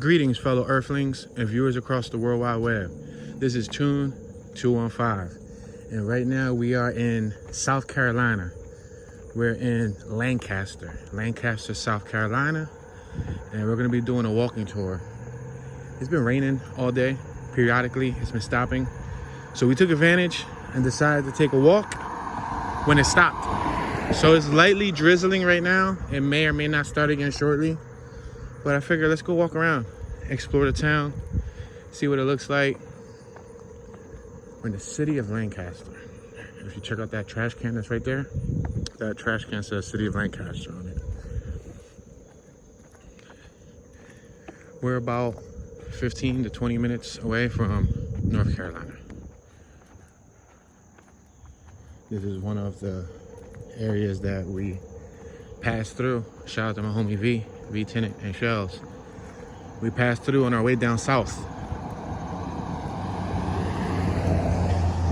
Greetings, fellow Earthlings and viewers across the World Wide Web. This is Tune 215, and right now we are in South Carolina. We're in Lancaster, South Carolina, and we're going to be doing a walking tour. It's been raining all day, periodically. It's been stopping. So we took advantage and decided to take a walk when it stopped. So it's lightly drizzling right now. It may or may not start again shortly. But I figured let's go walk around, explore the town, see what it looks like. We're in the city of Lancaster. If you check out that trash can that's right there, that trash can says City of Lancaster on it. We're about 15 to 20 minutes away from North Carolina. This is one of the areas that we passed through. Shout out to my homie V Tenant and Shells. We passed through on our way down south.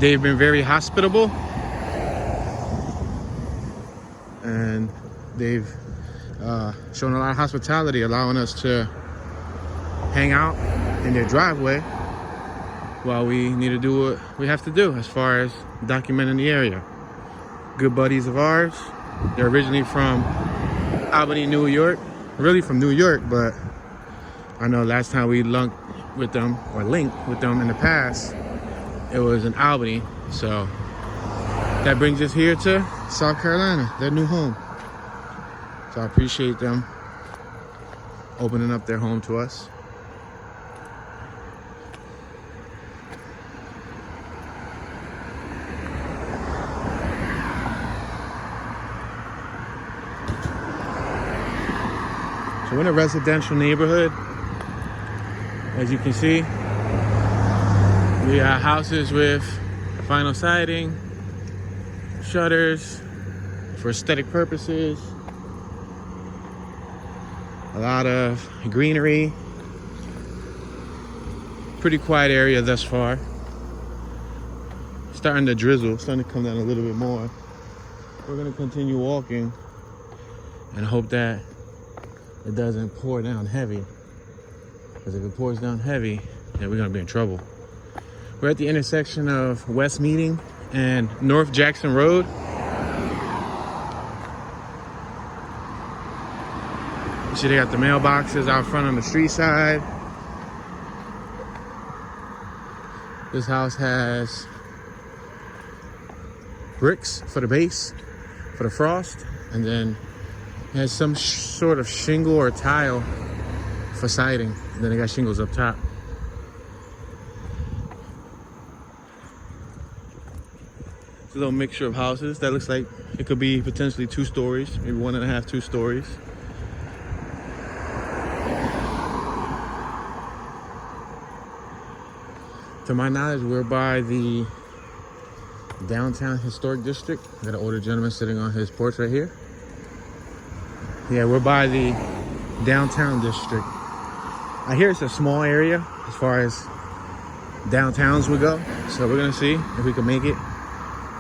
They've been very hospitable, and they've shown a lot of hospitality, allowing us to hang out in their driveway while we need to do what we have to do as far as documenting the area. Good buddies of ours. They're originally from Albany, New York. Really from New York, but I know last time we linked with them in the past, it was in Albany. So that brings us here to South Carolina, their new home. So I appreciate them opening up their home to us. So we're in a residential neighborhood. As you can see, we have houses with vinyl siding, shutters for aesthetic purposes, a lot of greenery. Pretty quiet area thus far. Starting to drizzle, starting to come down a little bit more. We're gonna continue walking and hope that it doesn't pour down heavy, because if it pours down heavy, then we're gonna be in trouble. We're at the intersection of West Meeting and North Jackson Road. You see they got the mailboxes out front on the street side. This house has bricks for the base, for the frost, and then it has some sort of shingle or tile for siding. And then they got shingles up top. It's a little mixture of houses. That looks like it could be potentially 2 stories, maybe 1.5, 2 stories. To my knowledge, we're by the downtown historic district. Got an older gentleman sitting on his porch right here. Yeah, we're by the downtown district. I hear it's a small area as far as downtowns would go. So we're gonna see if we can make it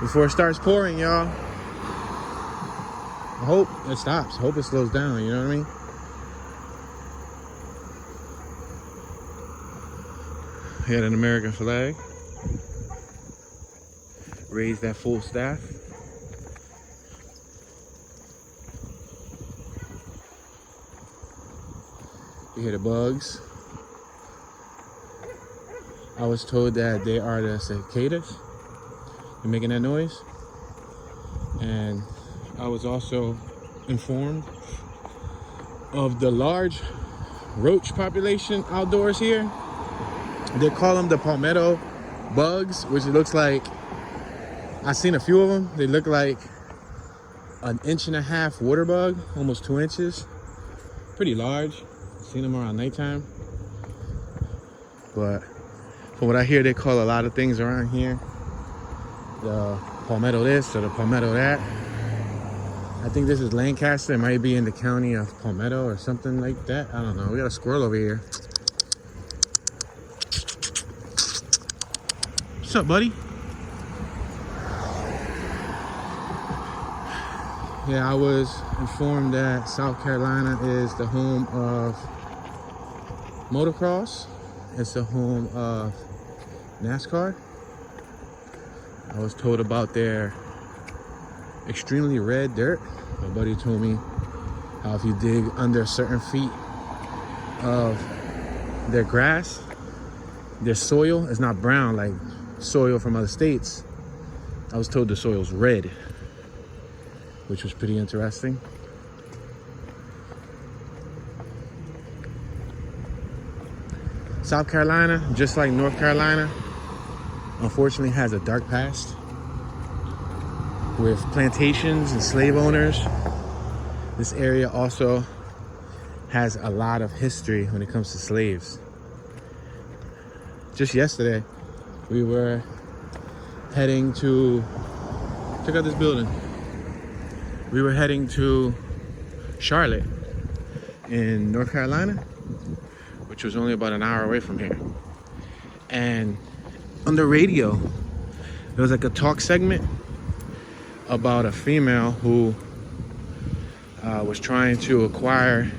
before it starts pouring, y'all. I hope it stops. I hope it slows down, you know what I mean? We had an American flag. Raise that full staff. You hear the bugs. I was told that they are the cicadas. They're making that noise. And I was also informed of the large roach population outdoors here. They call them the palmetto bugs, which it looks like, I've seen a few of them. They look like an 1.5-inch water bug, almost 2 inches. Pretty large. Seen them around nighttime. But from what I hear, they call a lot of things around here the palmetto this or the palmetto that. I think this is Lancaster. It might be in the county of Palmetto or something like that. I don't know. We got a squirrel over here. What's up, buddy? Yeah, I was informed that South Carolina is the home of motocross. It's the home of NASCAR. I was told about their extremely red dirt. My buddy told me how if you dig under certain feet of their grass, their soil is not brown like soil from other states. I was told the soil's red, which was pretty interesting. South Carolina, just like North Carolina, unfortunately has a dark past with plantations and slave owners. This area also has a lot of history when it comes to slaves. Just yesterday, we were heading to, check out this building. We were heading to Charlotte in North Carolina, which was only about an hour away from here. And on the radio, there was like a talk segment about a female who was trying to acquire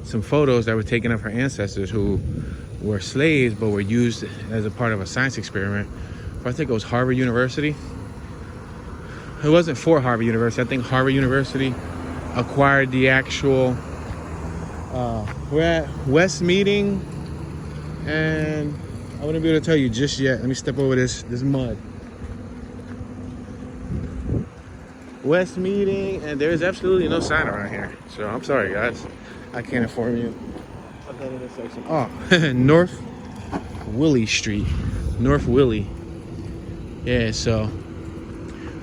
some photos that were taken of her ancestors who were slaves but were used as a part of a science experiment for, I think it was Harvard University. It wasn't for Harvard University. I think Harvard University acquired the actual we're at West Meeting, and I wouldn't be able to tell you just yet. Let me step over this mud. West Meeting, and there's absolutely no sign around here. So I'm sorry, guys. I can't inform you. Oh, North Willie Street. North Willie. Yeah, so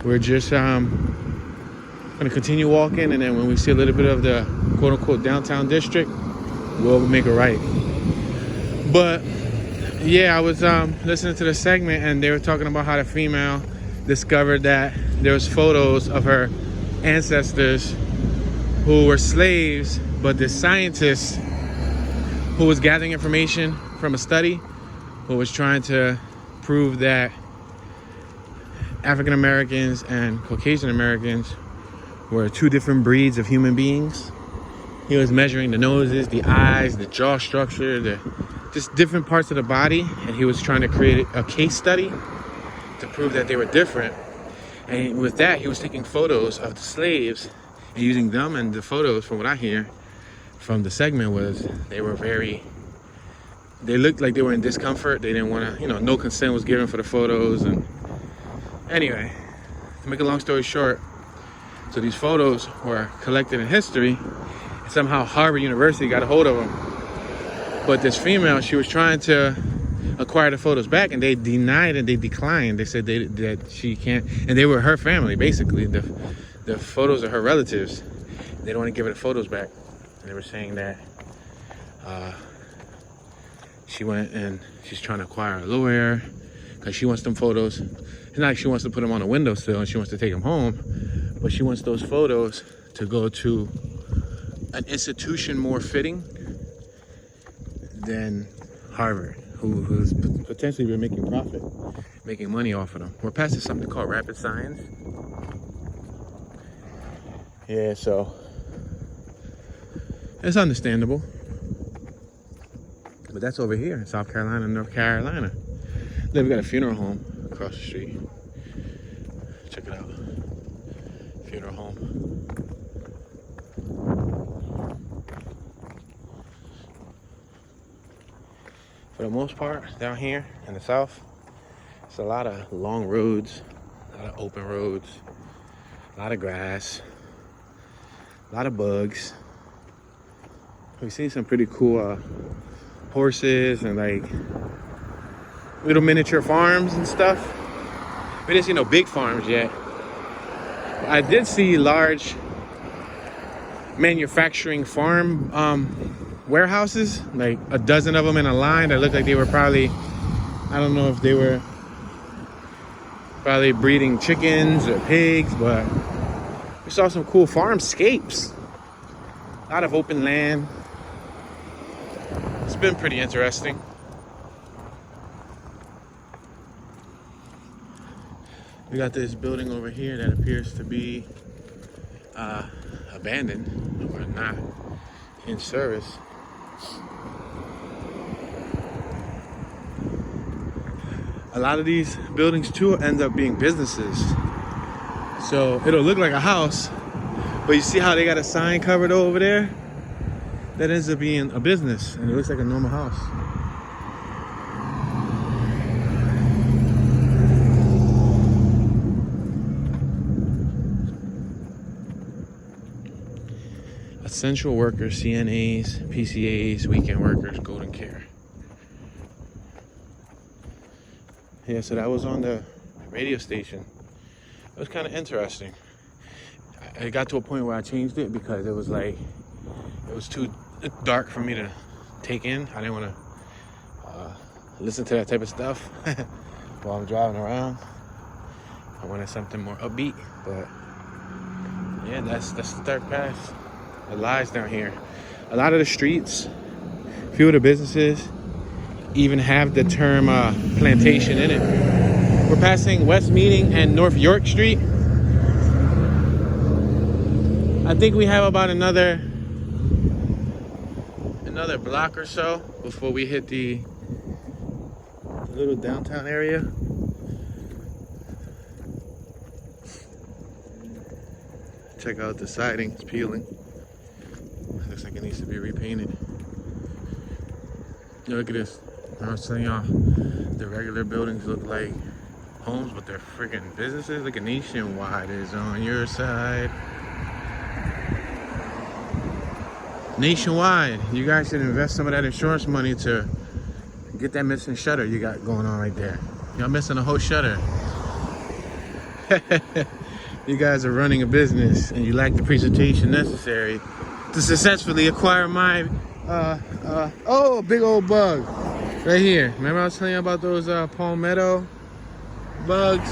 we're just gonna continue walking, and then when we see a little bit of the quote-unquote downtown district, we'll make a right. But yeah, I was listening to the segment, and they were talking about how the female discovered that there was photos of her ancestors who were slaves, but the scientist who was gathering information from a study, who was trying to prove that African Americans and Caucasian Americans were two different breeds of human beings. He was measuring the noses, the eyes, the jaw structure, just different parts of the body, and he was trying to create a case study to prove that they were different. And with that, he was taking photos of the slaves and using them, and the photos, from what I hear from the segment, was they looked like they were in discomfort. They didn't want to, no consent was given for the photos. And anyway, to make a long story short, so these photos were collected in history, and somehow Harvard University got a hold of them. But this female, she was trying to acquire the photos back, and they denied and they declined. They said that she can't, and they were her family, basically. The photos are her relatives. They don't want to give her the photos back. And they were saying that she went and she's trying to acquire a lawyer because she wants them photos. It's not like she wants to put them on a windowsill and she wants to take them home, but she wants those photos to go to an institution more fitting than Harvard, who's potentially been making profit, making money off of them. We're past something called rapid science. Yeah, so it's understandable. But that's over here in South Carolina, North Carolina. Then we got a funeral home across the street. Check it out. Funeral home. For the most part, down here in the South, it's a lot of long roads, a lot of open roads, a lot of grass, a lot of bugs. We've seen some pretty cool horses and like little miniature farms and stuff. We didn't see no big farms yet. I did see large manufacturing farm warehouses, like a dozen of them in a line that looked like they were probably, I don't know if they were probably breeding chickens or pigs, but we saw some cool farmscapes. A lot of open land. It's been pretty interesting. We got this building over here that appears to be abandoned or not in service. a lot of these buildings too end up being businesses. So it'll look like a house, but you see how they got a sign covered over there? That ends up being a business, and it looks like a normal house. Essential workers, CNAs, PCAs, weekend workers, golden care. Yeah, so that was on the radio station. It was kind of interesting. It got to a point where I changed it because it was like, it was too dark for me to take in. I didn't want to listen to that type of stuff while I'm driving around. I wanted something more upbeat, but yeah, that's the third pass. It lies down here. A lot of the streets, a few of the businesses even have the term plantation in it. We're passing West Meeting and North York Street. I think we have about another block or so before we hit the little downtown area. Check out the siding, it's peeling. Looks like it needs to be repainted. Look at this. I was telling y'all, the regular buildings look like homes, but they're freaking businesses. Look at Nationwide is on your side. Nationwide, you guys should invest some of that insurance money to get that missing shutter you got going on right there. Y'all missing a whole shutter. You guys are running a business and you lack the presentation necessary to successfully acquire my oh, big old bug right here. Remember I was telling you about those palmetto bugs?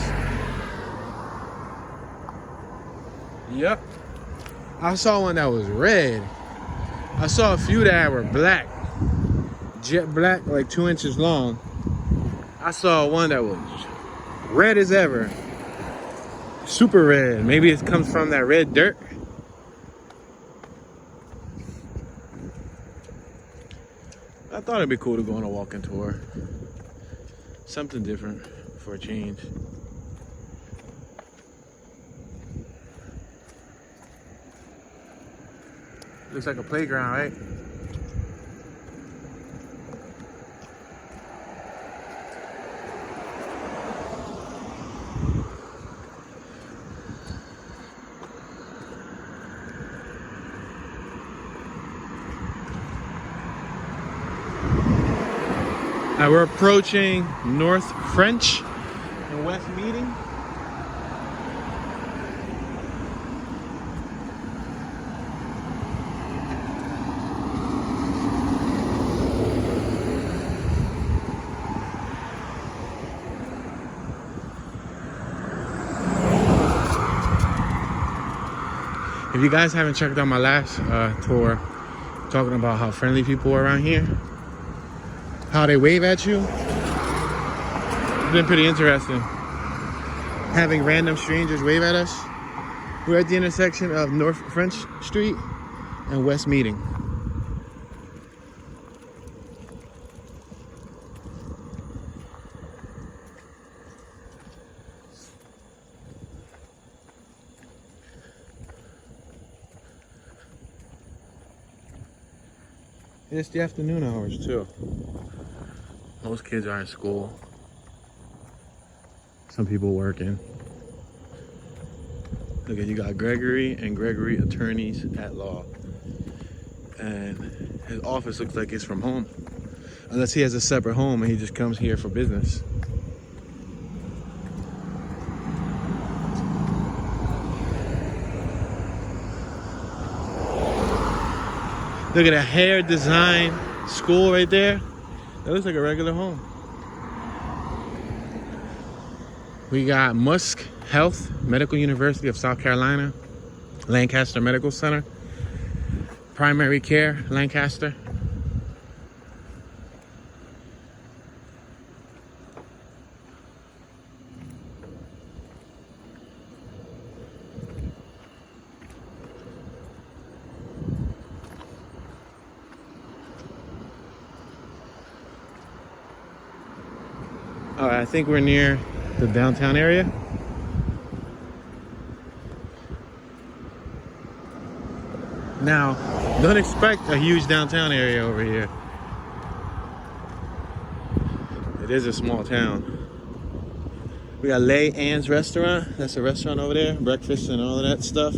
Yep. I saw one that was red. I saw a few that were black, jet black, like 2 inches long. I saw one that was red as ever, super red. Maybe it comes from that red dirt. I thought it'd be cool to go on a walking tour. Something different for a change. Looks like a playground, right? Now we're approaching North French and West Meeting. If you guys haven't checked out my last tour, talking about how friendly people are around here, how they wave at you, it's been pretty interesting. Having random strangers wave at us. We're at the intersection of North French Street and West Meeting. It's the afternoon hours too. Most kids are in school. Some people working. Look at, you got Gregory and Gregory attorneys at law. And his office looks like it's from home. Unless he has a separate home and he just comes here for business. Look at a hair design school right there. That looks like a regular home. We got Musk Health, Medical University of South Carolina, Lancaster Medical Center, Primary Care, Lancaster. All right, I think we're near the downtown area. Now, don't expect a huge downtown area over here. It is a small town. We got Lay Ann's restaurant. That's a restaurant over there. Breakfast and all of that stuff.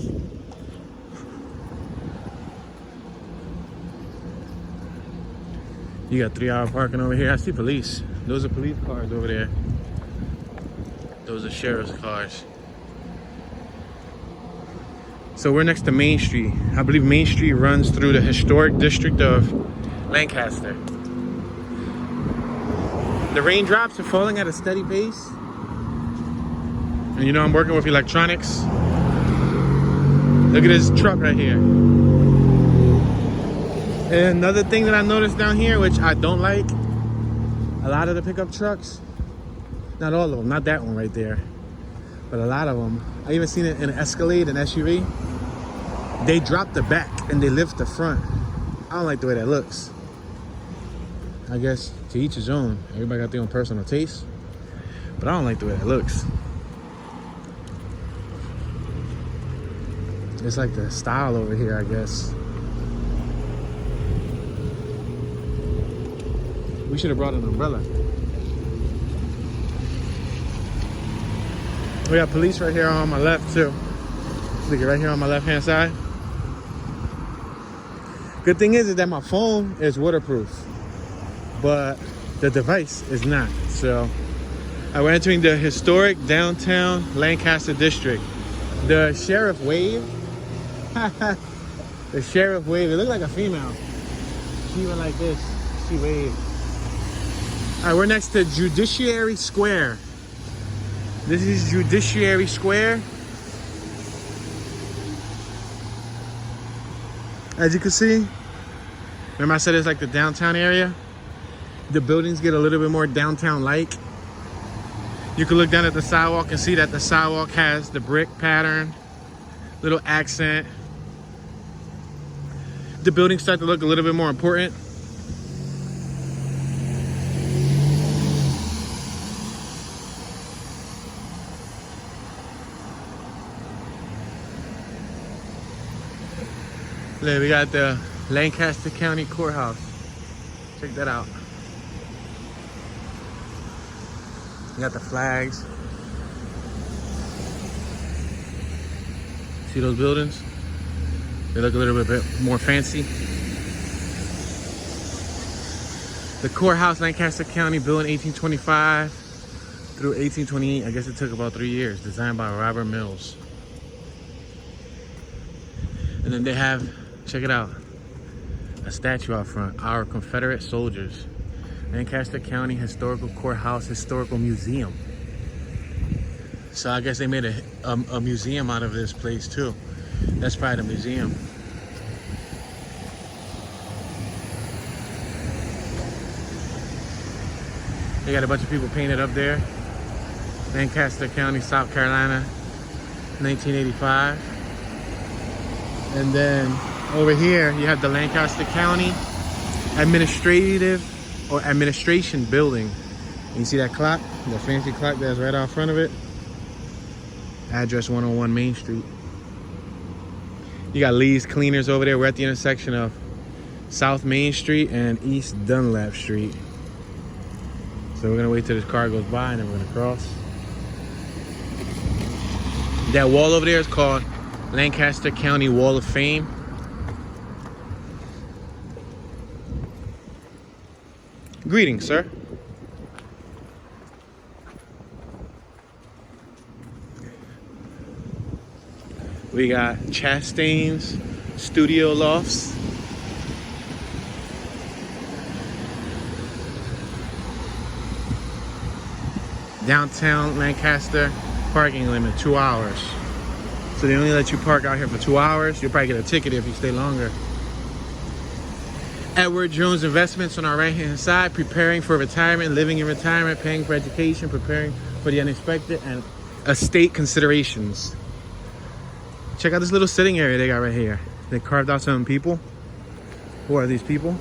You got 3-hour parking over here. I see police. Those are police cars over there. Those are sheriff's cars. So we're next to Main Street. I believe Main Street runs through the historic district of Lancaster. The raindrops are falling at a steady pace. And you know I'm working with electronics. Look at this truck right here. And another thing that I noticed down here, which I don't like, a lot of the pickup trucks, not all of them, not that one right there, but a lot of them, I even seen it in an Escalade, an SUV. They drop the back and they lift the front. I don't like the way that looks. I guess to each his own. Everybody got their own personal taste. But I don't like the way that looks. It's like the style over here, I guess. We should have brought an umbrella. We got police right here on my left too. Look, right here on my left-hand side. Good thing is that my phone is waterproof, but the device is not. So we're entering the historic downtown Lancaster district. The sheriff waved. The sheriff waved. It looked like a female. She went like this. She waved. All right, we're next to Judiciary Square. This is Judiciary Square. As you can see, remember I said it's like the downtown area? The buildings get a little bit more downtown-like. You can look down at the sidewalk and see that the sidewalk has the brick pattern, little accent. The buildings start to look a little bit more important. Look, we got the Lancaster County Courthouse. Check that out. We got the flags. See those buildings? They look a little bit more fancy. The Courthouse, Lancaster County, built in 1825 through 1828. I guess it took about 3 years. Designed by Robert Mills. And then they have, check it out, a statue out front. Our Confederate soldiers. Lancaster County Historical Courthouse Historical Museum. So I guess they made a museum out of this place too. That's probably the museum. They got a bunch of people painted up there. Lancaster County, South Carolina, 1985. And then over here, you have the Lancaster County Administration Building. And you see that clock, the fancy clock that's right out front of it? Address 101 Main Street. You got Lee's Cleaners over there. We're at the intersection of South Main Street and East Dunlap Street. So we're gonna wait till this car goes by and then we're gonna cross. That wall over there is called Lancaster County Wall of Fame. Greetings, sir. We got Chastain's Studio Lofts. Downtown Lancaster, parking limit 2 hours. So they only let you park out here for 2 hours. You'll probably get a ticket if you stay longer. Edward Jones Investments on our right hand side, preparing for retirement, living in retirement, paying for education, preparing for the unexpected, and estate considerations. Check out this little sitting area they got right here. They carved out some people. Who are these people?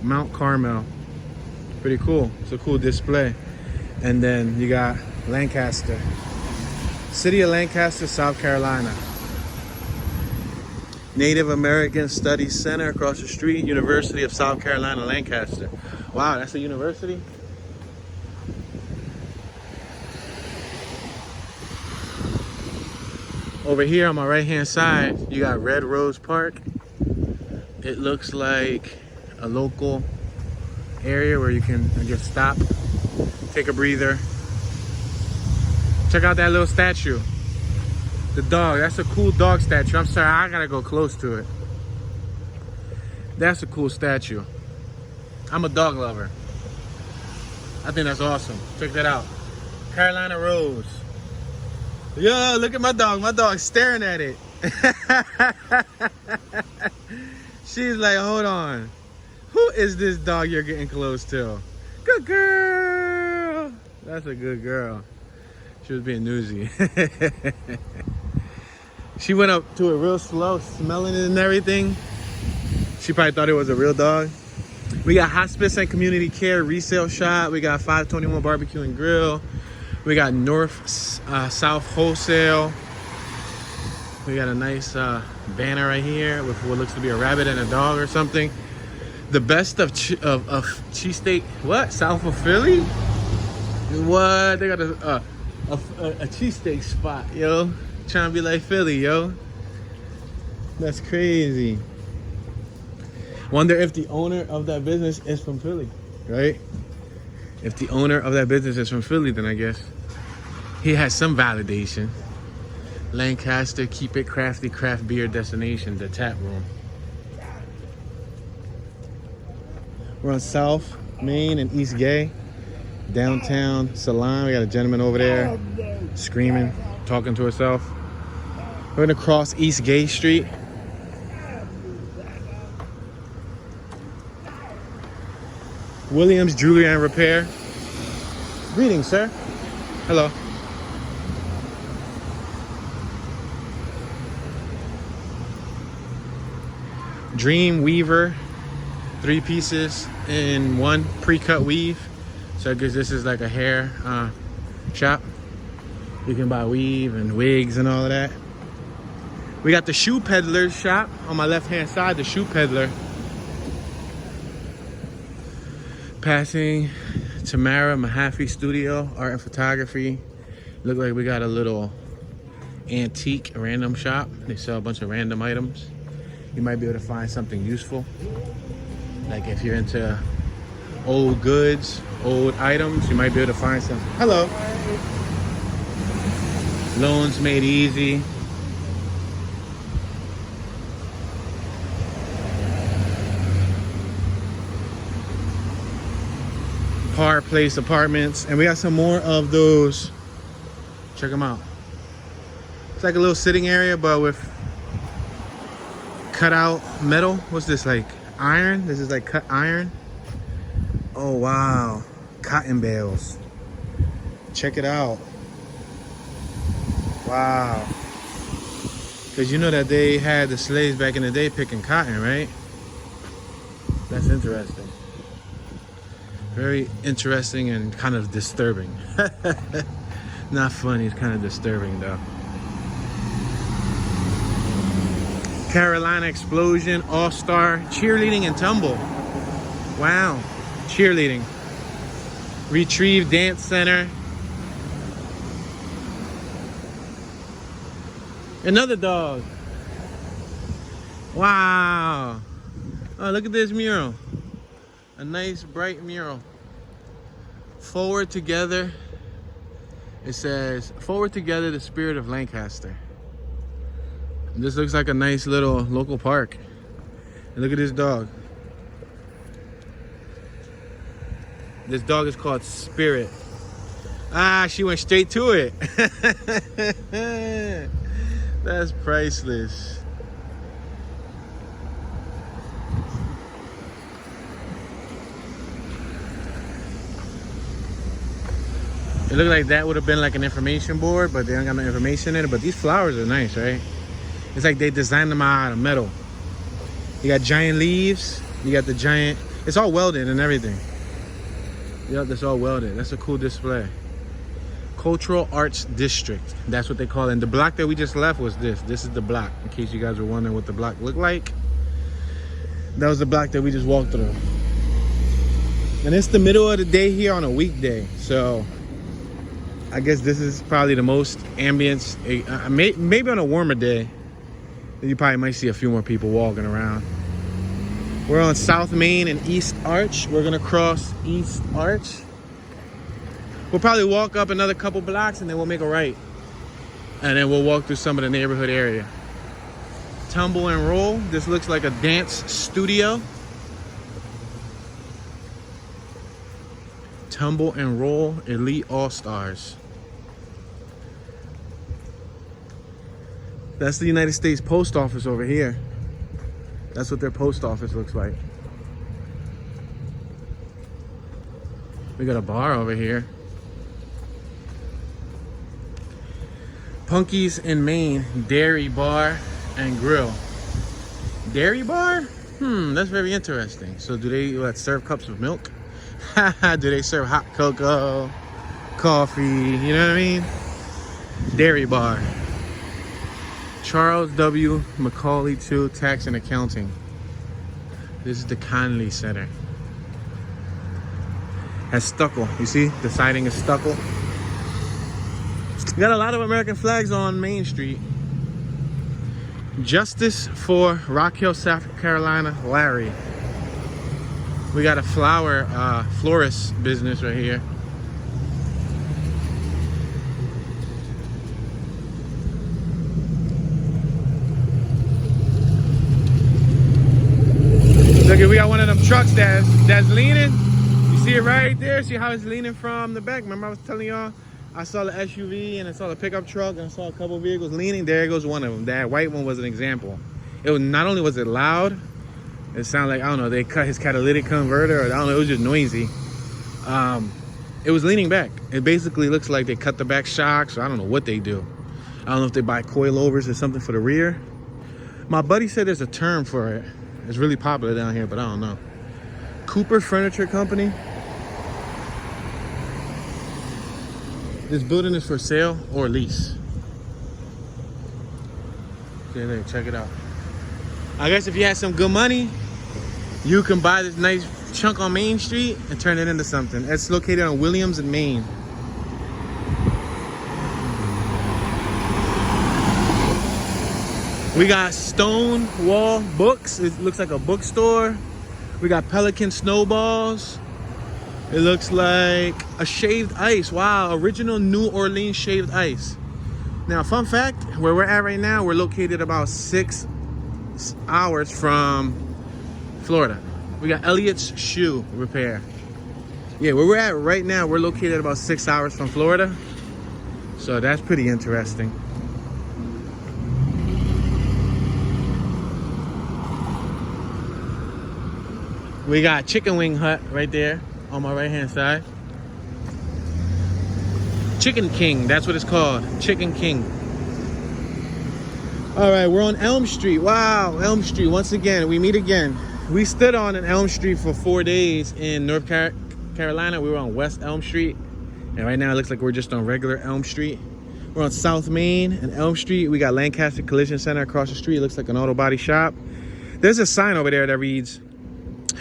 Mount Carmel. Pretty cool. It's a cool display. And then you got Lancaster. City of Lancaster, South Carolina. Native American Studies Center across the street, University of South Carolina, Lancaster. Wow, that's a university? Over here on my right hand side, you got Red Rose Park. It looks like a local area where you can just stop, take a breather. Check out that little statue. The dog, that's a cool dog statue. I'm sorry, I gotta go close to it. That's a cool statue. I'm a dog lover. I think that's awesome. Check that out. Carolina Rose. Yo, look at my dog. My dog's staring at it. She's like, hold on. Who is this dog you're getting close to? Good girl. That's a good girl. She was being newsy. She went up to it real slow, smelling it and everything. She probably thought it was a real dog. We got hospice and community care resale shop. We got 521 barbecue and grill. We got north south wholesale. We got a nice banner right here with what looks to be a rabbit and a dog or something. The best of cheesesteak. What? South of Philly? What? They got a cheesesteak spot, yo. Trying to be like Philly, yo. That's crazy. Wonder if the owner of that business is from Philly, right? If the owner of that business is from Philly, then I guess he has some validation. Lancaster, keep it crafty, craft beer destination, the tap room. We're on South Main and East Gay, downtown Salon. We got a gentleman over there screaming, talking to herself. We're gonna cross East Gay Street. Williams Jewelry and Repair. Greetings, sir. Hello. Dream Weaver, 3 pieces in 1 pre-cut weave. So I guess this is like a hair shop. You can buy weave and wigs and all of that. We got the Shoe Peddler's shop on my left-hand side, the Shoe Peddler. Passing Tamara Mahaffey Studio, Art and Photography. Look like we got a little antique random shop. They sell a bunch of random items. You might be able to find something useful. Like if you're into old goods, old items, you might be able to find some. Hello. Loans made easy. Park Place Apartments, and we got some more of those. Check them out. It's like a little sitting area, but with cut out metal. What's this, like iron? This is like cut iron. Oh wow, cotton bales. Check it out. Wow. Because you know that they had the slaves back in the day picking cotton, right? That's interesting. Very interesting and kind of disturbing. Not funny, it's kind of disturbing though. Carolina Explosion, All-Star, Cheerleading and Tumble. Wow, cheerleading. Retrieve Dance Center. Another dog. Wow. Oh, look at this mural. A nice bright mural. Forward together. It says, forward together, the spirit of Lancaster. This looks like a nice little local park. And look at this dog. This dog is called Spirit. Ah, she went straight to it. That's priceless. It looked like that would have been like an information board, but they don't got no information in it. But these flowers are nice, right? It's like they designed them out of metal. You got giant leaves. You got the giant It's all welded and everything. Yep, that's all welded. That's a cool display. Cultural Arts District. That's what they call it. And the block that we just left was this. This is the block, in case you guys were wondering what the block looked like. That was the block that we just walked through. And it's the middle of the day here on a weekday. So I guess this is probably the most ambience. Maybe on a warmer day, you probably might see a few more people walking around. We're on South Main and East Arch. We're gonna cross East Arch. We'll probably walk up another couple blocks and then we'll make a right. And then we'll walk through some of the neighborhood area. Tumble and Roll. This looks like a dance studio. Tumble and Roll Elite All-Stars. That's the United States Post Office over here. That's what their post office looks like. We got a bar over here. Punky's in Maine Dairy Bar and Grill. Dairy bar? That's very interesting. So do they serve cups of milk? Do they serve hot cocoa, coffee? You know what I mean? Dairy bar. Charles W. Macaulay II Tax and Accounting. This is the Conley Center. Has stucco. You see? The siding is stucco. We got a lot of American flags on Main Street. Justice for Rock Hill, South Carolina, Larry. We got a florist business right here. Look, we got one of them trucks that's leaning. You see it right there? See how it's leaning from the back? Remember I was telling y'all? I saw the SUV and I saw the pickup truck and I saw a couple vehicles leaning. There goes one of them. That white one was an example. It was, not only was it loud, it sounded like, I don't know, they cut his catalytic converter, or I don't know, it was just noisy. It was leaning back. It basically looks like they cut the back shocks, or I don't know what they do. I don't know if they buy coilovers or something for the rear. My buddy said there's a term for it. It's really popular down here, but I don't know. Cooper Furniture Company. This building is for sale or lease. Okay, there, check it out. I guess if you had some good money, you can buy this nice chunk on Main Street and turn it into something. It's located on Williams and Main. We got Stone Wall Books. It looks like a bookstore. We got Pelican Snowballs. It looks like a shaved ice. Wow, original New Orleans shaved ice. Now, fun fact, where we're at right now, we're located about 6 hours from Florida. We got Elliot's Shoe Repair. Yeah, where we're at right now, we're located about 6 hours from Florida. So that's pretty interesting. We got Chicken Wing Hut right there on my right hand side. Chicken King, that's what it's called. Chicken King. All right, we're on Elm Street. Wow, Elm Street, once again, we meet again. We stood on an Elm Street for 4 days in North Carolina. We were on West Elm Street. And right now it looks like we're just on regular Elm Street. We're on South Main and Elm Street. We got Lancaster Collision Center across the street. It looks like an auto body shop. There's a sign over there that reads,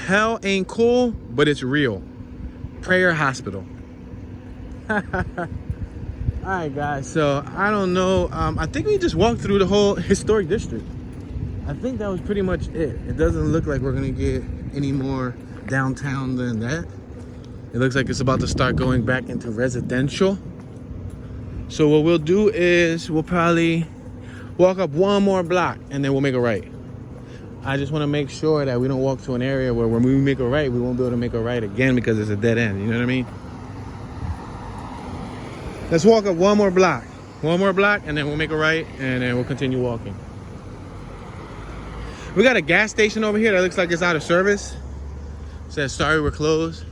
"Hell ain't cool, but it's real. Prayer Hospital." All right, guys, so I don't know. I think we just walked through the whole historic district. I think that was pretty much it. It doesn't look like we're gonna get any more downtown than that. It looks like it's about to start going back into residential. So what we'll do is we'll probably walk up one more block and then we'll make a right. I just want to make sure that we don't walk to an area where when we make a right, we won't be able to make a right again because it's a dead end. You know what I mean? Let's walk up one more block. One more block, and then we'll make a right, and then we'll continue walking. We got a gas station over here that looks like it's out of service. It says, "Sorry, we're closed."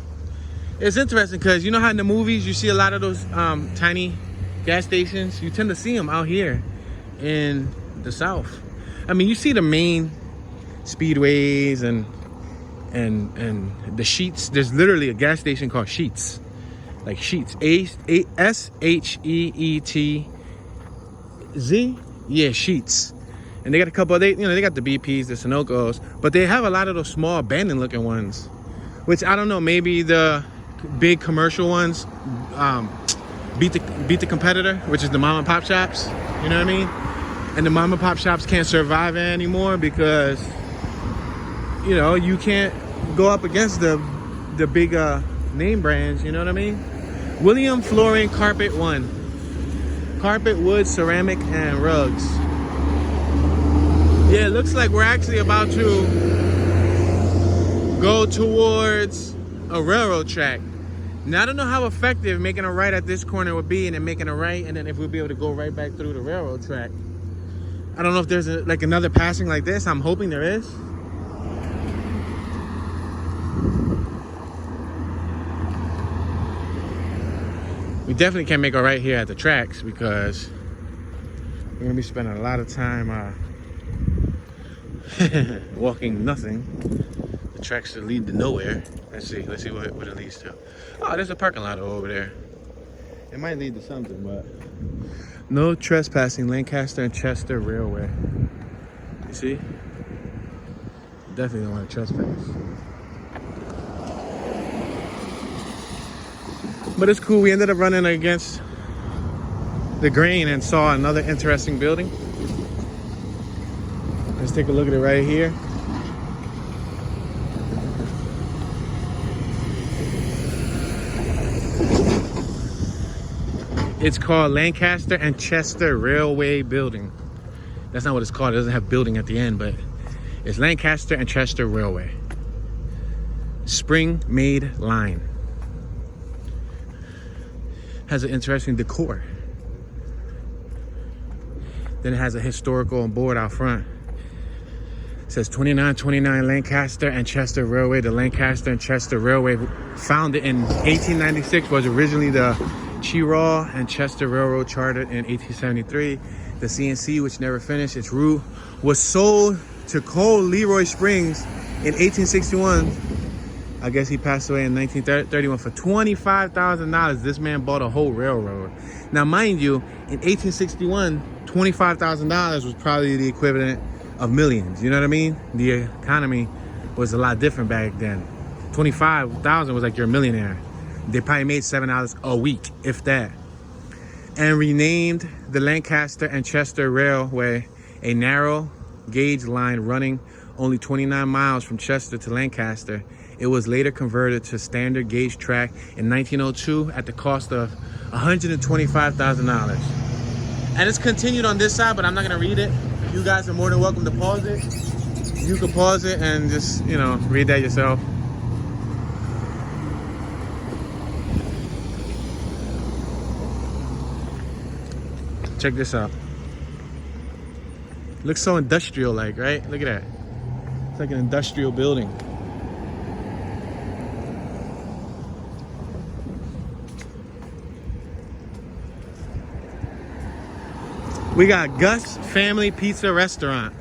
It's interesting because you know how in the movies you see a lot of those tiny gas stations? You tend to see them out here in the South. I mean, you see the main speedways and and the Sheetz. There's literally a gas station called Sheetz, like Sheetz, SHEETZ. Yeah, Sheetz. And they got a couple of, they got the BPs, the Sunoco's, but they have a lot of those small abandoned looking ones, which I don't know, maybe the big commercial ones beat the competitor, which is the mom and pop shops. You know what I mean? And the mom and pop shops can't survive anymore because, you can't go up against the big name brands. You know what I mean? William Flooring Carpet 1. Carpet, wood, ceramic, and rugs. Yeah, it looks like we're actually about to go towards a railroad track. Now, I don't know how effective making a right at this corner would be, and then making a right, and then if we'll be able to go right back through the railroad track. I don't know if there's like another passing like this. I'm hoping there is. We definitely can't make a right here at the tracks because we're gonna be spending a lot of time walking nothing. The tracks that lead to nowhere. Let's see what it leads to. Oh, there's a parking lot over there. It might lead to something, but no trespassing, Lancaster and Chester Railway. You see? Definitely don't want to trespass. But it's cool. We ended up running against the grain and saw another interesting building. Let's take a look at it right here. It's called Lancaster and Chester Railway Building. That's not what it's called. It doesn't have building at the end, but it's Lancaster and Chester Railway. Spring-made line. Has an interesting decor. Then it has a historical board out front. It says 2929 Lancaster and Chester Railway. The Lancaster and Chester Railway, founded in 1896, was originally the Chiraw and Chester Railroad, chartered in 1873. The CNC, which never finished its route, was sold to Cole Leroy Springs in 1861. I guess he passed away in 1931 for $25,000. This man bought a whole railroad. Now, mind you, in 1861, $25,000 was probably the equivalent of millions. You know what I mean? The economy was a lot different back then. $25,000 was like you're a millionaire. They probably made $7 a week, if that. And renamed the Lancaster and Chester Railway, a narrow gauge line running only 29 miles from Chester to Lancaster. It was later converted to standard gauge track in 1902 at the cost of $125,000. And it's continued on this side, but I'm not gonna read it. You guys are more than welcome to pause it. You can pause it and just, read that yourself. Check this out. Looks so industrial like, right? Look at that. It's like an industrial building. We got Gus Family Pizza Restaurant.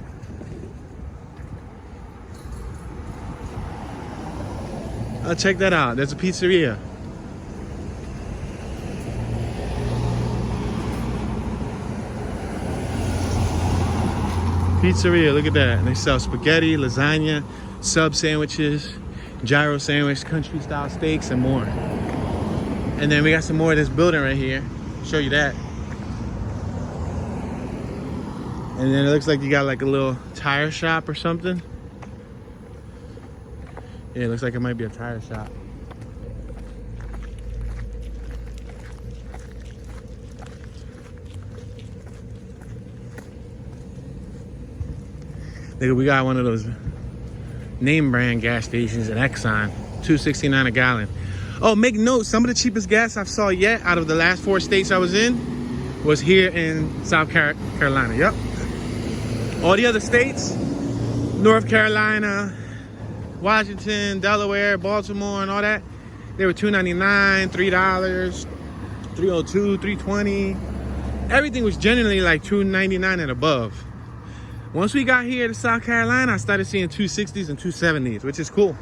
Oh, check that out. There's a pizzeria. Pizzeria, look at that. And they sell spaghetti, lasagna, sub sandwiches, gyro sandwich, country style steaks, and more. And then we got some more of this building right here. Show you that. And then it looks like you got like a little tire shop or something. Yeah, it looks like it might be a tire shop. We got one of those name brand gas stations at Exxon, $2.69 a gallon. Oh, make note, some of the cheapest gas I've saw yet out of the last 4 states I was in was here in South Carolina. Yep. All the other states, North Carolina, Washington, Delaware, Baltimore, and all that, they were $2.99, $3, $3.02, $3.20. Everything was generally like $2.99 and above. Once we got here to South Carolina, I started seeing $2.60s and $2.70s, which is cool.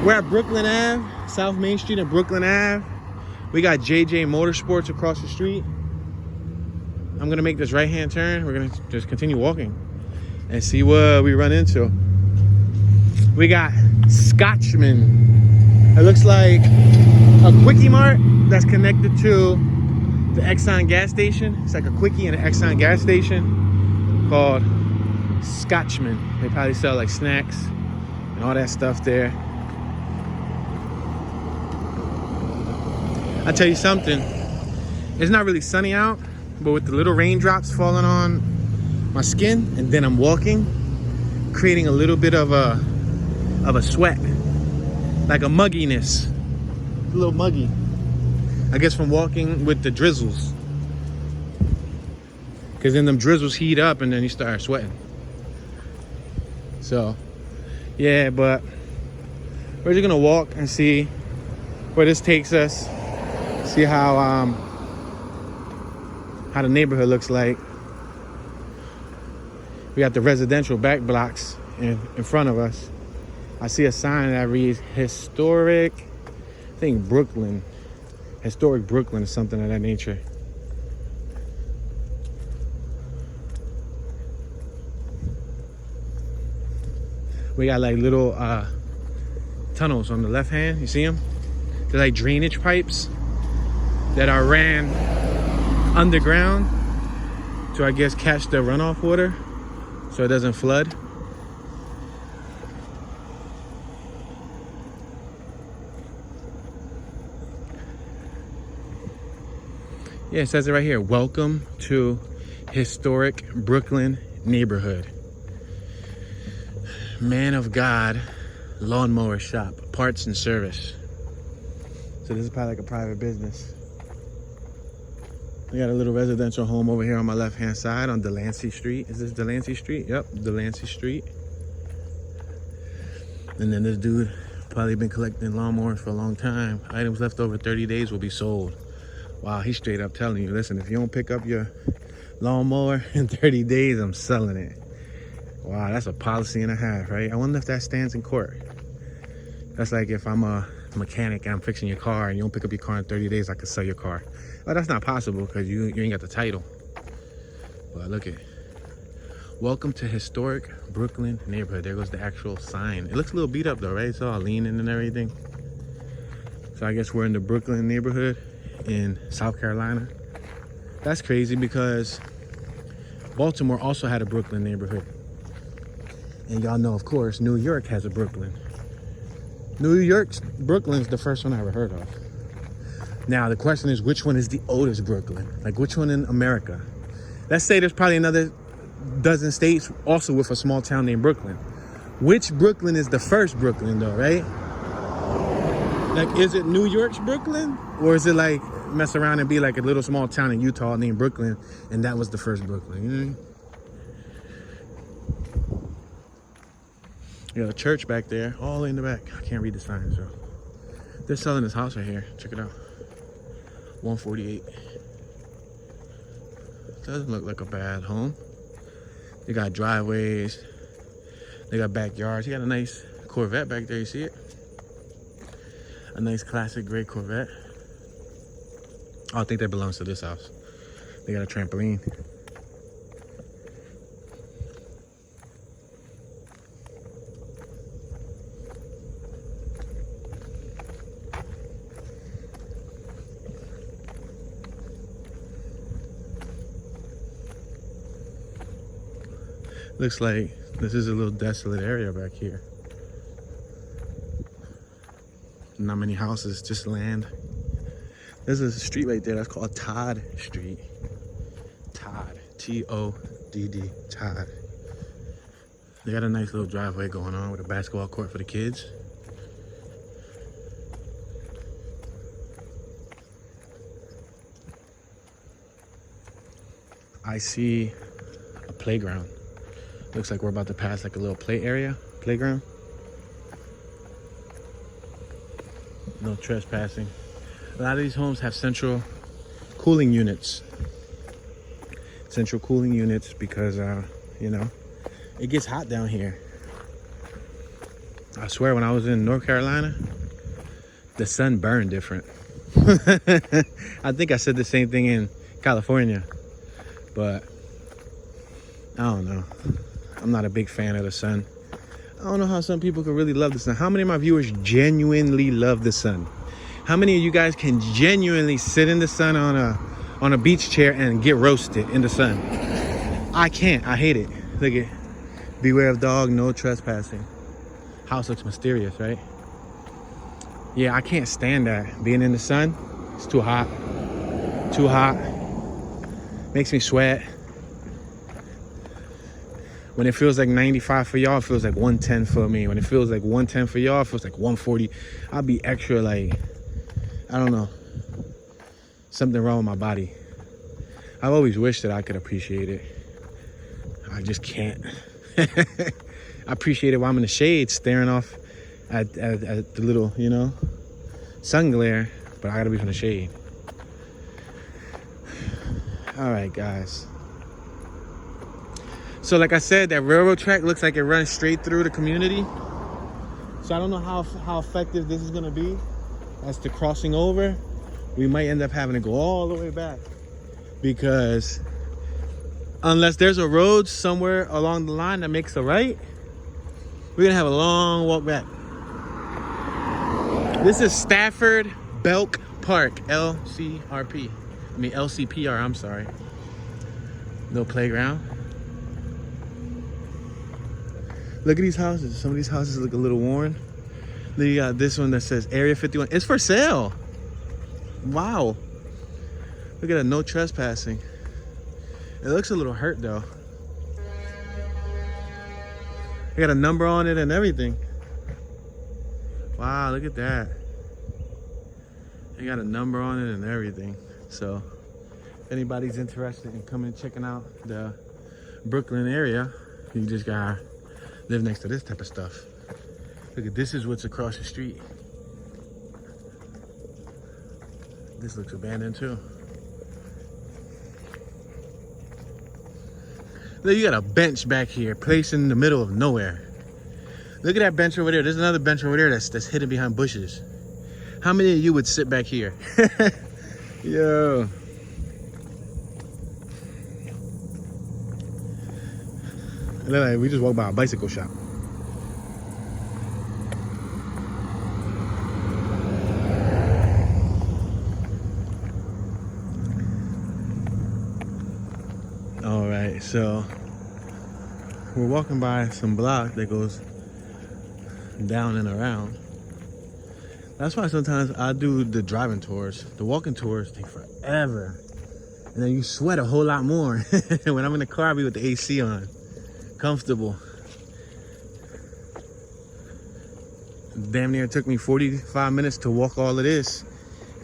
We're at Brooklyn Ave, South Main Street and Brooklyn Ave. We got JJ Motorsports across the street. I'm gonna make this right-hand turn. We're gonna just continue walking and see what we run into. We got Scotchman. It looks like a Quickie Mart that's connected to the Exxon gas station. It's like a Quickie and an Exxon gas station called Scotchman. They probably sell like snacks and all that stuff there. I'll tell you something. It's not really sunny out, but with the little raindrops falling on my skin, and then I'm walking, creating a little bit of a sweat, like a mugginess, a little muggy. I guess from walking with the drizzles, because then them drizzles heat up and then you start sweating. So, yeah, but we're just gonna walk and see where this takes us. See how the neighborhood looks like. We got the residential back blocks in front of us. I see a sign that reads historic, I think Brooklyn. Historic Brooklyn or something of that nature. We got like little tunnels on the left hand. You see them? They're like drainage pipes that are ran underground to, I guess, catch the runoff water so it doesn't flood. Yeah, it says it right here. Welcome to historic Brooklyn neighborhood. Man of God lawnmower shop, parts and service. So this is probably like a private business. We got a little residential home over here on my left-hand side on Delancey Street. Is this Delancey Street? Yep, Delancey Street. And then this dude probably been collecting lawnmowers for a long time. Items left over 30 days will be sold. Wow, he's straight up telling you, listen, if you don't pick up your lawnmower in 30 days, I'm selling it. Wow, that's a policy and a half, right? I wonder if that stands in court. That's like if I'm a mechanic and I'm fixing your car and you don't pick up your car in 30 days, I could sell your car. Well, that's not possible because you ain't got the title. But look at, welcome to historic Brooklyn neighborhood. There goes the actual sign. It looks a little beat up though, right? It's all leaning and everything. So I guess we're in the Brooklyn neighborhood in South Carolina. That's crazy because Baltimore also had a Brooklyn neighborhood. And y'all know, of course, New York has a Brooklyn. Brooklyn's the first one I ever heard of. Now, the question is, which one is the oldest Brooklyn? Like, which one in America? Let's say there's probably another dozen states also with a small town named Brooklyn. Which Brooklyn is the first Brooklyn, though, right? Like, is it New York's Brooklyn? Or is it like mess around and be like a little small town in Utah named Brooklyn, and that was the first Brooklyn, you know what I mean? You got a church back there, all in the back. I can't read the sign, so. They're selling this house right here. Check it out. 148. Doesn't look like a bad home. They got driveways. They got backyards. You got a nice Corvette back there, you see it? A nice classic gray Corvette. Oh, I think that belongs to this house. They got a trampoline. Looks like this is a little desolate area back here. Not many houses, just land. There's a street right there that's called Todd Street. Todd, T-O-D-D, Todd. They got a nice little driveway going on with a basketball court for the kids. I see a playground. Looks like we're about to pass like a little playground. No trespassing. A lot of these homes have central cooling units. Central cooling units because, you know, it gets hot down here. I swear, when I was in North Carolina, the sun burned different. I think I said the same thing in California, but I don't know. I'm not a big fan of the sun. I don't know how some people can really love the sun. How many of my viewers genuinely love the sun? How many of you guys can genuinely sit in the sun on a beach chair and get roasted in the sun? I can't. I hate it. Look at, beware of dog, no trespassing. House looks mysterious, right? Yeah, I can't stand that. Being in the sun, it's too hot. Too hot. Makes me sweat. When it feels like 95 for y'all, it feels like 110 for me. When it feels like 110 for y'all, it feels like 140. I'll be extra, like, I don't know. Something wrong with my body. I've always wished that I could appreciate it. I just can't. I appreciate it while I'm in the shade, staring off at the little, you know, sun glare, but I gotta be from the shade. All right, guys. So like I said, that railroad track looks like it runs straight through the community. So I don't know how effective this is gonna be as to crossing over. We might end up having to go all the way back, because unless there's a road somewhere along the line that makes a right, we're gonna have a long walk back. This is Stafford Belk Park, LCPR, I'm sorry. No playground. Look at these houses. Some of these houses look a little worn. Then you got this one that says Area 51. It's for sale. Wow. Look at that, no trespassing. It looks a little hurt though. They got a number on it and everything. Wow, look at that. They got a number on it and everything. So if anybody's interested in coming and checking out the Brooklyn area, you just gotta live next to this type of stuff. Look at this, is what's across the street. This looks abandoned too. Look, you got a bench back here, placed in the middle of nowhere. Look at that bench over there. There's another bench over there that's hidden behind bushes. How many of you would sit back here? Yo. Look, like we just walked by a bicycle shop. All right, so we're walking by some block that goes down and around. That's why sometimes I do the driving tours. The walking tours take forever, and then you sweat a whole lot more. When I'm in the car, I'll be with the AC on, comfortable. Damn near took me 45 minutes to walk all of this.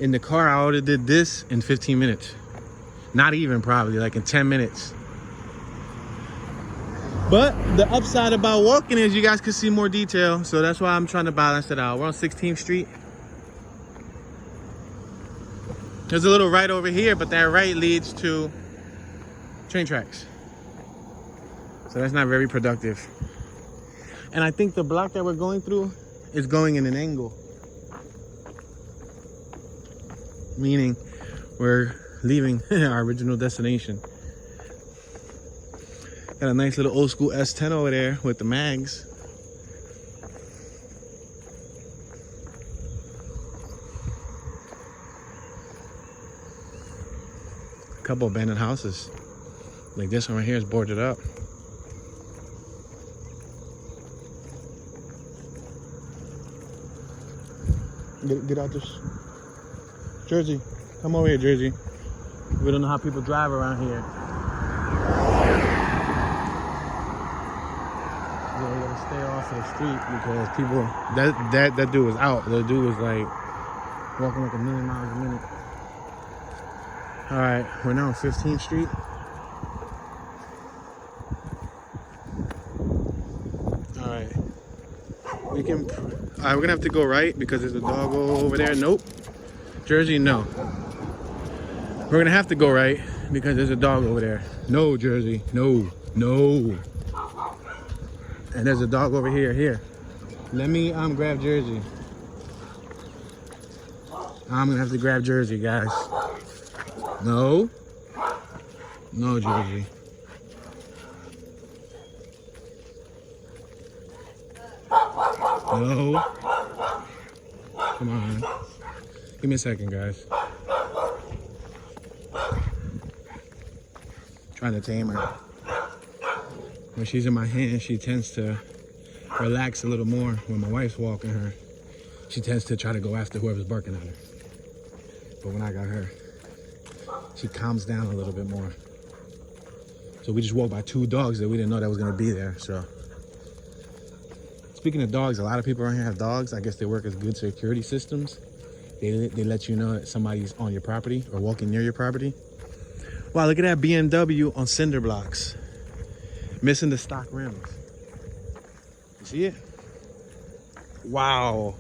In the car, I already did this in 15 minutes. Not even, probably like in 10 minutes. But the upside about walking is you guys can see more detail. So that's why I'm trying to balance it out. We're on 16th Street. There's a little right over here, but that right leads to train tracks. So that's not very productive. And I think the block that we're going through is going in an angle. Meaning we're leaving our original destination. Got a nice little old school S10 over there with the mags. A couple abandoned houses. Like this one right here is boarded up. Get out this. Jersey, come over here, Jersey. We don't know how people drive around here. Yeah, we gotta stay off of the street because people, that dude was out. The dude was like walking like a million miles a minute. All right, we're now on 15th Street. All right, we're gonna have to go right because there's a dog over there. Nope. Jersey, no. We're gonna have to go right because there's a dog over there. No, Jersey, no, no. And there's a dog over here, Let me grab Jersey. I'm gonna have to grab Jersey, guys. No. No, Jersey. No. Come on. Give me a second, guys. Trying to tame her. When she's in my hand, she tends to relax a little more. When my wife's walking her, she tends to try to go after whoever's barking at her. But when I got her, she calms down a little bit more. So we just walked by 2 dogs that we didn't know that was gonna be there. So speaking of dogs, a lot of people around here have dogs. I guess they work as good security systems. They let you know that somebody's on your property or walking near your property. Wow, look at that BMW on cinder blocks. Missing the stock rims. You see it? Wow.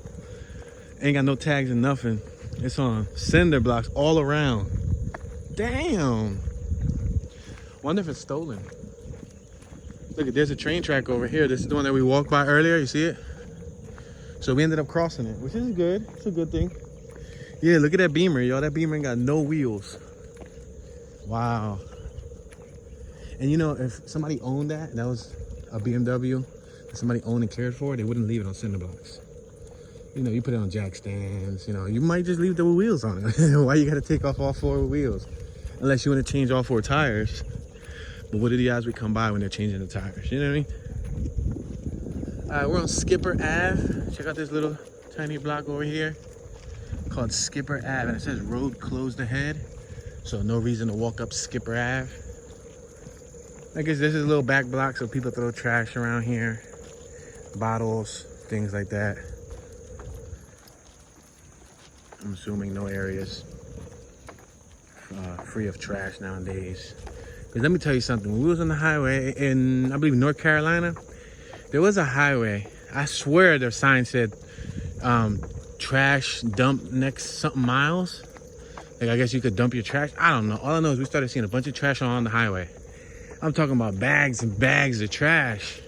Ain't got no tags and nothing. It's on cinder blocks all around. Damn. Wonder if it's stolen. Look, there's a train track over here. This is the one that we walked by earlier. You see it? So we ended up crossing it, which is good. It's a good thing. Yeah, look at that Beamer, y'all. That Beamer ain't got no wheels. Wow. And you know, if somebody owned that was a BMW, if somebody owned and cared for it, they wouldn't leave it on cinder blocks. You know, you put it on jack stands, you know, you might just leave the wheels on it. Why you gotta take off all 4 wheels? Unless you want to change all 4 tires. But what are the odds we come by when they're changing the tires? You know what I mean? All right, we're on Skipper Ave. Check out this little tiny block over here called Skipper Ave. And it says road closed ahead. So no reason to walk up Skipper Ave. I guess this is a little back block so people throw trash around here. Bottles, things like that. I'm assuming no areas free of trash nowadays. Because let me tell you something. When we was on the highway in, I believe, North Carolina, there was a highway. I swear their sign said trash dump next something miles. Like, I guess you could dump your trash. I don't know. All I know is we started seeing a bunch of trash on the highway. I'm talking about bags and bags of trash.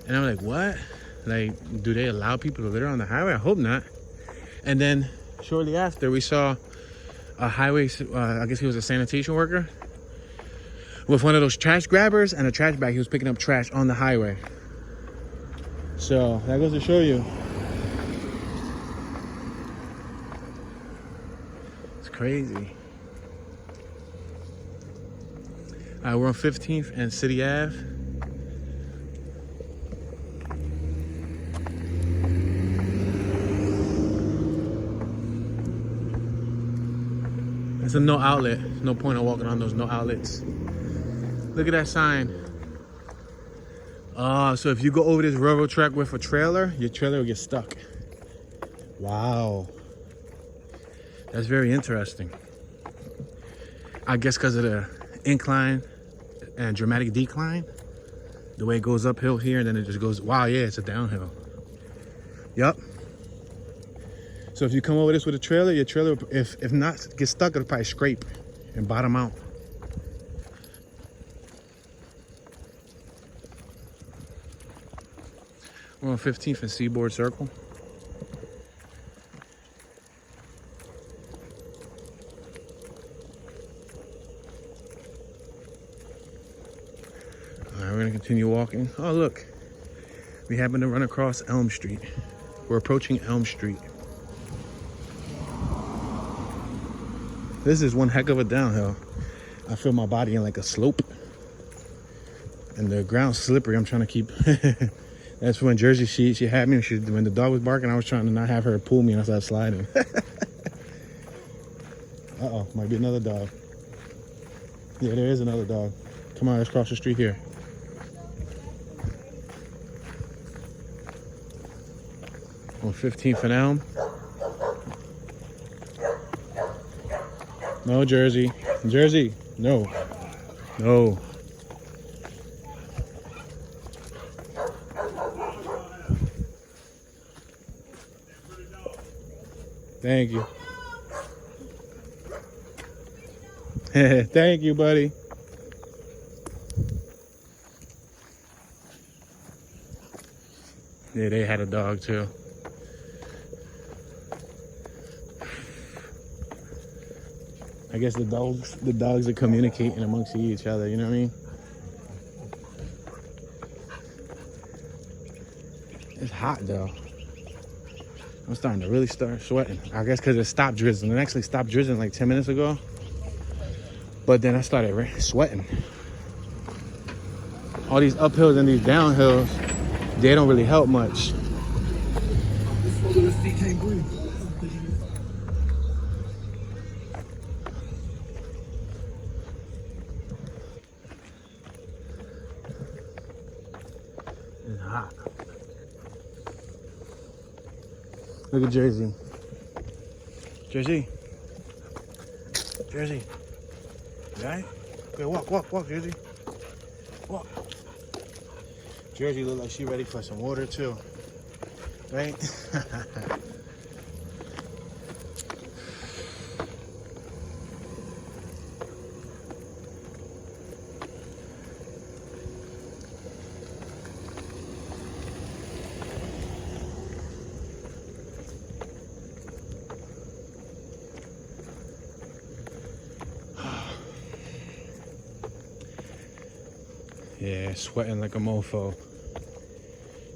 And I'm like, what? Like, do they allow people to litter on the highway? I hope not. And then shortly after, we saw a highway, I guess he was a sanitation worker, with one of those trash grabbers and a trash bag. He was picking up trash on the highway. So that goes to show you. It's crazy. We're on 15th and City Ave. It's a no outlet. There's no point in walking on those no outlets. Look at that sign. So if you go over this railroad track with a trailer, your trailer will get stuck. Wow. That's very interesting. I guess because of the incline and dramatic decline, the way it goes uphill here and then it just goes, wow, yeah, it's a downhill. Yup. So if you come over this with a trailer, your trailer, if not get stuck, it'll probably scrape and bottom out. We're on 15th and Seaboard Circle. All right, we're gonna continue walking. Oh, look, we happen to run across Elm Street. We're approaching Elm Street. This is one heck of a downhill. I feel my body in like a slope. And the ground's slippery. I'm trying to keep... That's when Jersey, she had me. When the dog was barking, I was trying to not have her pull me and I started sliding. Uh-oh, might be another dog. Yeah, there is another dog. Come on, let's cross the street here. On 15th and Elm. No, Jersey. Jersey, no. No. Thank you. Thank you, buddy. Yeah, they had a dog too. I guess the dogs are communicating amongst each other, you know what I mean? It's hot though. I'm starting to really start sweating. I guess because it stopped drizzling. It actually stopped drizzling like 10 minutes ago. But then I started sweating. All these uphills and these downhills, they don't really help much. It's hot. Look at Jersey. Jersey. Jersey. You all right? Okay, walk, Jersey. Walk. Jersey look like she ready for some water too. Right? Yeah, sweating like a mofo.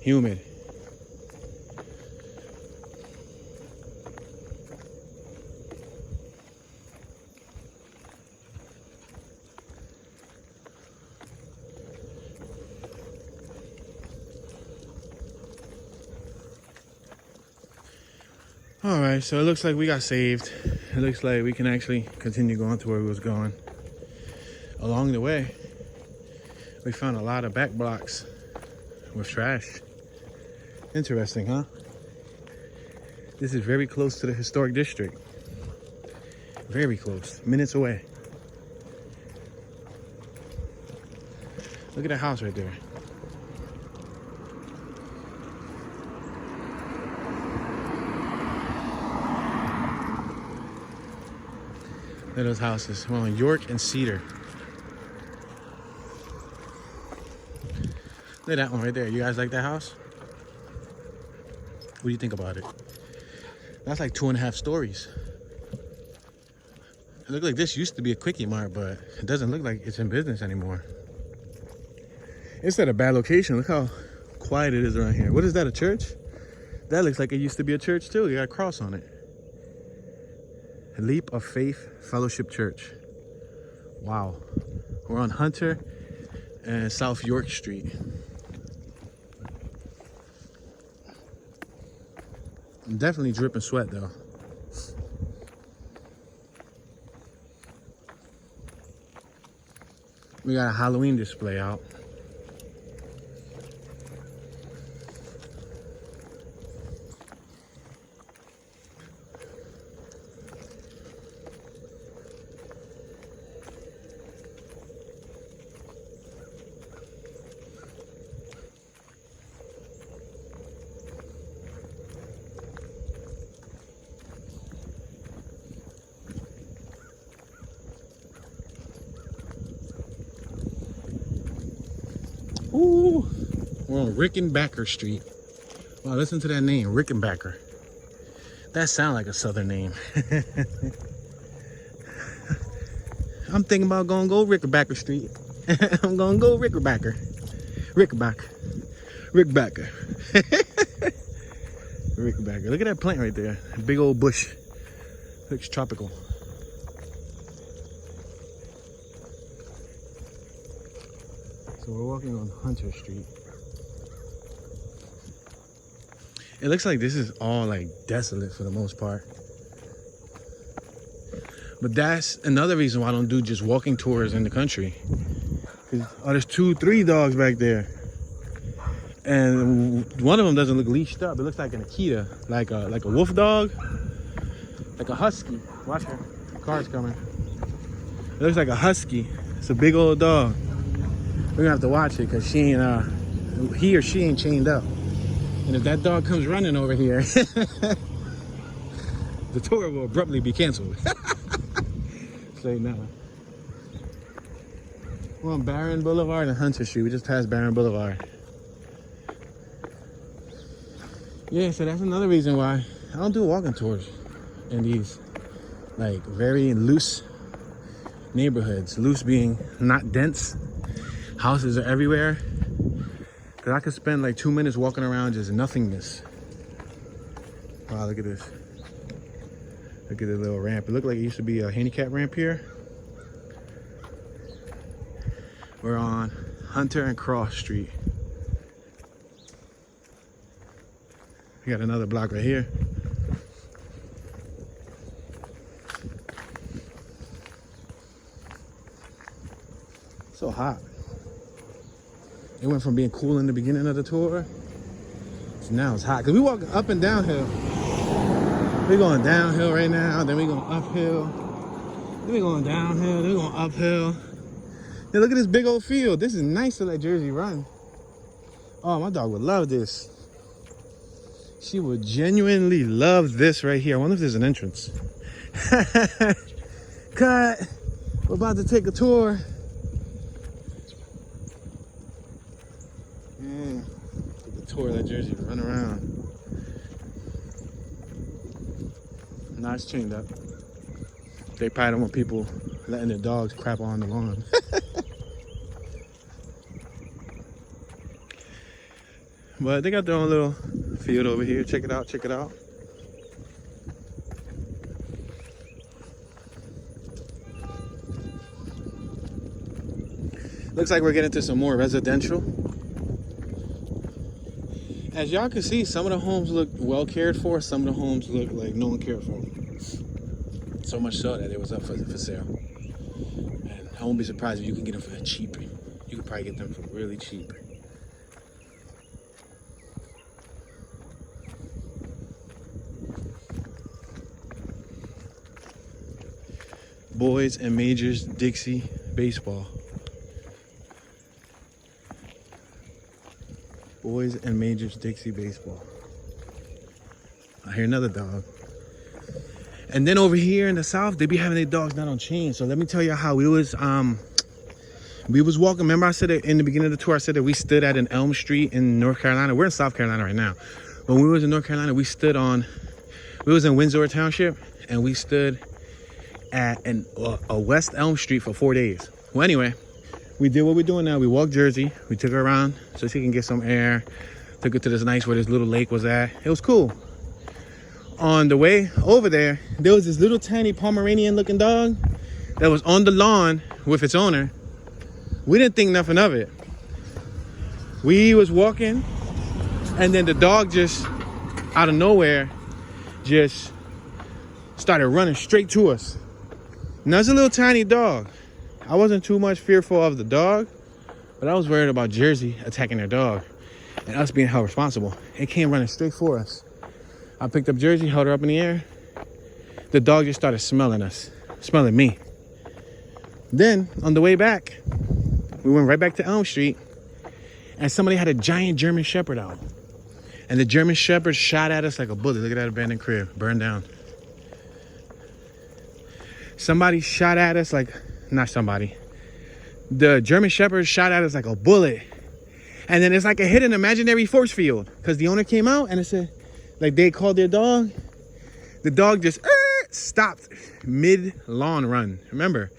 Humid. All right, so it looks like we got saved. It looks like we can actually continue going to where we was going. Along the way, we found a lot of back blocks with trash. Interesting, huh? This is very close to the historic district. Very close, minutes away. Look at the house right there. Look at those houses. Well, York and Cedar. Look at that one right there. You guys like that house? What do you think about it? That's like 2.5 stories. It looked like this used to be a Quickie Mart, but it doesn't look like it's in business anymore. It's at a bad location. Look how quiet it is around here. What is that, a church? That looks like it used to be a church too. You got a cross on it. Leap of Faith Fellowship Church. Wow. We're on Hunter and South York Street. I'm definitely dripping sweat though. We got a Halloween display out. Ooh, we're on Rickenbacker Street. Wow, listen to that name, Rickenbacker. That sounds like a southern name. I'm thinking about going to go Rickenbacker Street. I'm going to go Rickenbacker. Rickenbacker. Rickenbacker. Rickenbacker. Look at that plant right there. A big old bush. Looks tropical. So we're walking on Hunter Street. It looks like this is all like desolate for the most part. But that's another reason why I don't do just walking tours in the country. Oh, there's 2-3 dogs back there. And one of them doesn't look leashed up. It looks like an Akita, like a wolf dog, like a husky. Watch her, the car's coming. It looks like a husky. It's a big old dog. We're gonna have to watch it because she ain't, he or she ain't chained up. And if that dog comes running over here, the tour will abruptly be canceled. Say no. We're on Barron Boulevard and Hunter Street. We just passed Barron Boulevard. Yeah, so that's another reason why I don't do walking tours in these like very loose neighborhoods. Loose being not dense. Houses are everywhere. Cause I could spend like 2 minutes walking around just nothingness. Wow, look at this. Look at the little ramp. It looked like it used to be a handicap ramp here. We're on Hunter and Cross Street. We got another block right here. So hot. It went from being cool in the beginning of the tour to now it's hot. Because we walk up and downhill. We're going downhill right now, then we're going uphill. Then we're going downhill, then we're going uphill. Now look at this big old field. This is nice to let Jersey run. Oh, my dog would love this. She would genuinely love this right here. I wonder if there's an entrance. Cut. We're about to take a tour. Yeah. Take a tour, let Jersey run around. Now it's chained up. They probably don't want people letting their dogs crap on the lawn. But they got their own little field over here. Check it out, check it out. Looks like we're getting to some more residential. As y'all can see, some of the homes look well cared for. Some of the homes look like no one cared for them. So much so that it was up for sale. And I won't be surprised if you can get them for cheap. You could probably get them for really cheap. Boys and Majors Dixie Baseball. Boys and Majors Dixie Baseball. I hear another dog. And then over here in the south, they be having their dogs not on chains. So let me tell you how we was walking. Remember I said that in the beginning of the tour, I said that we stood at an Elm Street in North Carolina. We're in South Carolina right now. When we was in North Carolina, we was in Windsor Township, and we stood at a West Elm Street for 4 days. Well, anyway, we did what we're doing now. We walked Jersey. We took her around so she can get some air. Took her to this nice where this little lake was at. It was cool. On the way over there, there was this little tiny Pomeranian looking dog that was on the lawn with its owner. We didn't think nothing of it. We was walking, and then the dog just out of nowhere just started running straight to us. Now it's a little tiny dog. I wasn't too much fearful of the dog, but I was worried about Jersey attacking their dog and us being held responsible. It came running straight for us. I picked up Jersey, held her up in the air. The dog just started smelling us, smelling me. Then on the way back, we went right back to Elm Street, and somebody had a giant German Shepherd out. And the German Shepherd shot at us like a bullet. Look at that abandoned crib, burned down. Somebody shot at us like, not somebody. The German Shepherd shot at us like a bullet. And then it's like a hidden imaginary force field. Because the owner came out and it said, like they called their dog. The dog just stopped mid-lawn run. Remember,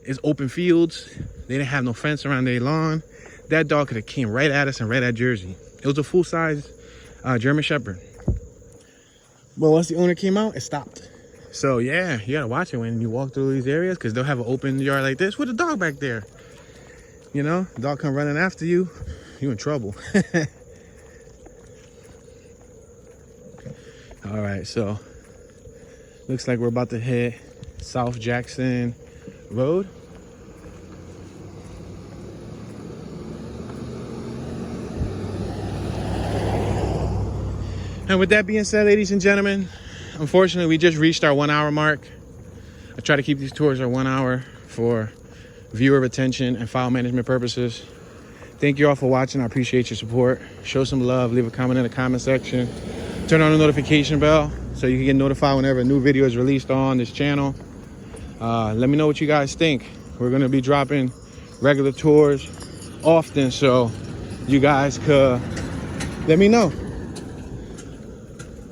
it's open fields. They didn't have no fence around their lawn. That dog could have came right at us and right at Jersey. It was a full-size German Shepherd. But once the owner came out, it stopped. So yeah, you gotta watch it when you walk through these areas, because they'll have an open yard like this with a dog back there. You know, the dog come running after you, you in trouble. All right, so looks like we're about to hit South Jackson Road. And with that being said, ladies and gentlemen, unfortunately, we just reached our 1 hour mark. I try to keep these tours at 1 hour for viewer retention and file management purposes. Thank you all for watching. I appreciate your support. Show some love. Leave a comment in the comment section. Turn on the notification bell so you can get notified whenever a new video is released on this channel. Let me know what you guys think. We're going to be dropping regular tours often, so you guys could let me know.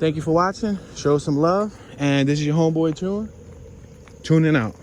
Thank you for watching. Show some love. And this is your homeboy Tune. Tuning out.